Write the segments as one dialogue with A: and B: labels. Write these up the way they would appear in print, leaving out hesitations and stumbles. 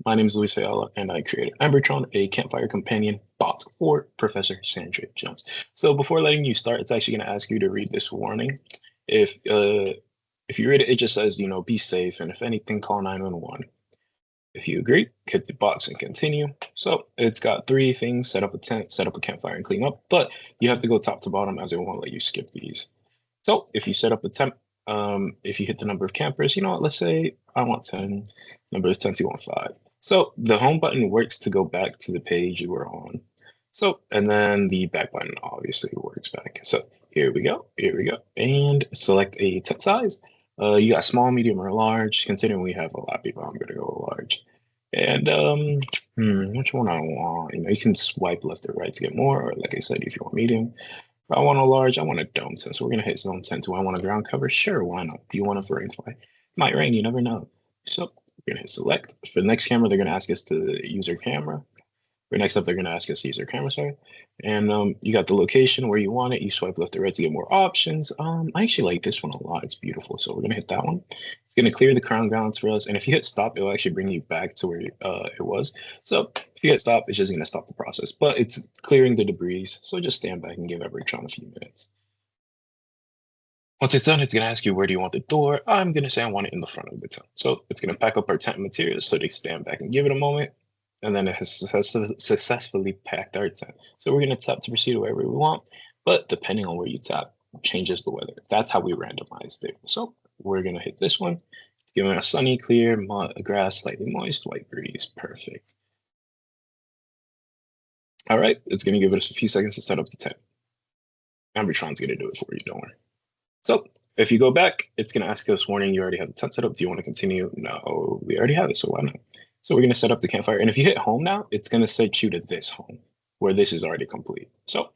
A: My name is Luis Ayala, and I created Embertron, a campfire companion bot for Professor Sandra Jones. So before letting you start, it's actually going to ask you to read this warning. If if you read it, it just says, be safe, and if anything, call 911. If you agree, hit the box and continue. So it's got three things: set up a tent, set up a campfire, and clean up. But you have to go top to bottom, as it won't let you skip these. So if you set up the temp, if you hit the number of campers, let's say I want 10, number is 10, you want 5. So the home button works to go back to the page you were on. So, and then the back button obviously works back. So here we go, and select a tent size. You got small, medium, or large. Considering we have a lot of people, I'm gonna go large. And which one I want? You can swipe left or right to get more, or like I said, if you want medium. If I want a large, I want a dome tent. So we're gonna hit zone 10. Do I want a ground cover? Sure, why not? Do you want a rainfly? Might rain, you never know. So we're gonna hit select. For the next camera, they're gonna ask us to use our camera. For next up, they're gonna ask us to use our camera, sorry. And you got the location where you want it. You swipe left or right to get more options. I actually like this one a lot. It's beautiful. So we're gonna hit that one. It's gonna clear the crown grounds for us. And if you hit stop, it'll actually bring you back to where it was. So if you hit stop, it's just gonna stop the process. But it's clearing the debris. So just stand back and give Embertron a few minutes. Once it's done, it's going to ask you, where do you want the door? I'm going to say I want it in the front of the tent. So it's going to pack up our tent materials. So they stand back and give it a moment. And then it has successfully packed our tent. So we're going to tap to proceed wherever we want. But depending on where you tap, changes the weather. That's how we randomized it. So we're going to hit this one. It's giving us sunny, clear, grass, slightly moist, white breeze. Perfect. All right. It's going to give us a few seconds to set up the tent. Embertron's going to do it for you. Don't worry. So if you go back, it's going to ask us, warning, you already have the tent set up. Do you want to continue? No, we already have it, so why not? So we're going to set up the campfire. And if you hit home now, it's going to set you to this home where this is already complete. So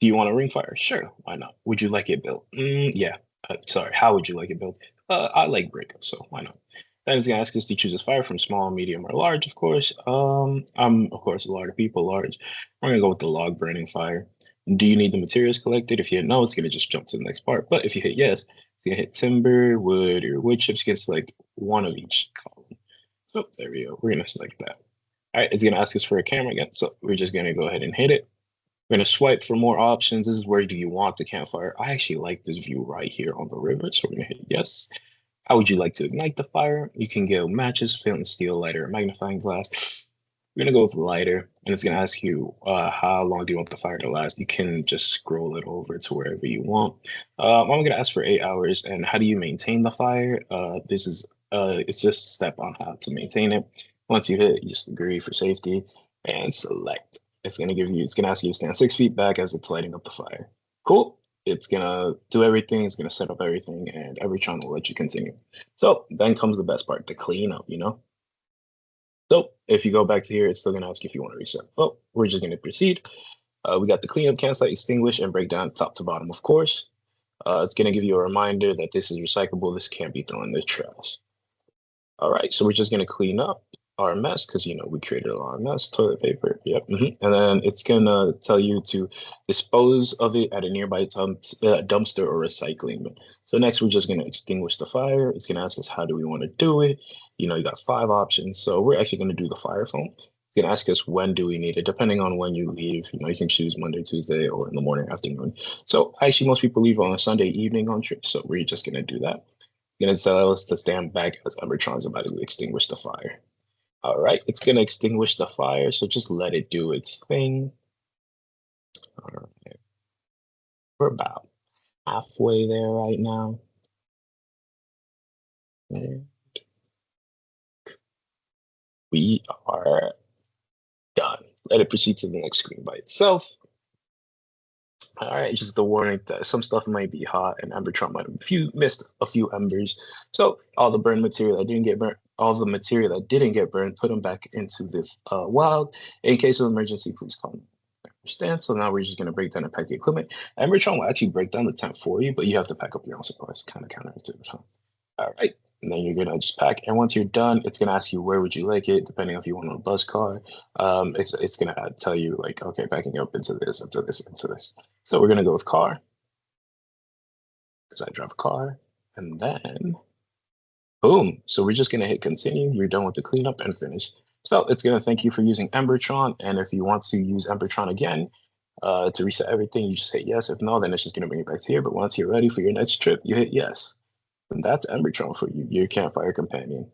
A: do you want a ring fire? Sure, why not? Would you like it built? Yeah. Sorry, how would you like it built? I like brick, so why not? Then it's going to ask us to choose a fire from small, medium, or large, of course. I'm, of course, a lot of people, large. We're going to go with the log burning fire. Do you need the materials collected? If you hit no, it's going to just jump to the next part. But if you hit yes, it's going to hit timber, wood, or wood chips. You can select one of each column. So there we go. We're going to select that. All right, it's going to ask us for a camera again. So we're just going to go ahead and hit it. We're going to swipe for more options. This is where do you want the campfire? I actually like this view right here on the river. So we're going to hit yes. How would you like to ignite the fire? You can go matches, flint and steel, lighter, magnifying glass. We're gonna go with lighter, and it's gonna ask you how long do you want the fire to last. You can just scroll it over to wherever you want. I'm gonna ask for 8 hours. And how do you maintain the fire? This is it's just a step on how to maintain it. Once you hit, you just agree for safety and select. It's gonna ask you to stand 6 feet back as it's lighting up the fire. Cool. It's gonna do everything. It's gonna set up everything, and Embertron will let you continue. So then comes the best part, the cleanup. So if you go back to here, it's still gonna ask you if you want to reset. Well, we're just gonna proceed. We got the cleanup, cancel, extinguish, and break down top to bottom, of course. It's gonna give you a reminder that this is recyclable. This can't be thrown in the trash. All right, so we're just gonna clean up our mess because we created a lot of mess. Toilet paper, yep. And then it's gonna tell you to dispose of it at a nearby dumpster or recycling bin. So next, we're just gonna extinguish the fire. It's gonna ask us how do we want to do it. You got 5 options. So we're actually gonna do the fire foam. It's gonna ask us when do we need it, depending on when you leave. You can choose Monday, Tuesday, or in the morning, afternoon. So actually, most people leave on a Sunday evening on trips. So we're just gonna do that. Gonna tell us to stand back as Embertron's about to extinguish the fire. All right, it's gonna extinguish the fire, so just let it do its thing. All right, we're about halfway there right now. And we are done. Let it proceed to the next screen by itself. All right, just the warning that some stuff might be hot and Embertron might have missed a few embers. So all the burned material that didn't get burnt, all the material that didn't get burned, put them back into the wild. In case of emergency, please call me. I understand. So now we're just gonna break down and pack the equipment. Embertron will actually break down the tent for you, but you have to pack up your own supplies. Kind of counterintuitive, huh? All right. And then you're gonna just pack. And once you're done, it's gonna ask you where would you like it, depending on if you want a bus car. It's gonna tell you like, okay, backing up into this, into this, into this. So we're gonna go with car, because I drive a car, and then boom. So we're just gonna hit continue. You're done with the cleanup and finish. So it's going to thank you for using Embertron. And if you want to use Embertron again to reset everything, you just hit yes. If no, then it's just going to bring you back to here. But once you're ready for your next trip, you hit yes. And that's Embertron for you, your campfire companion.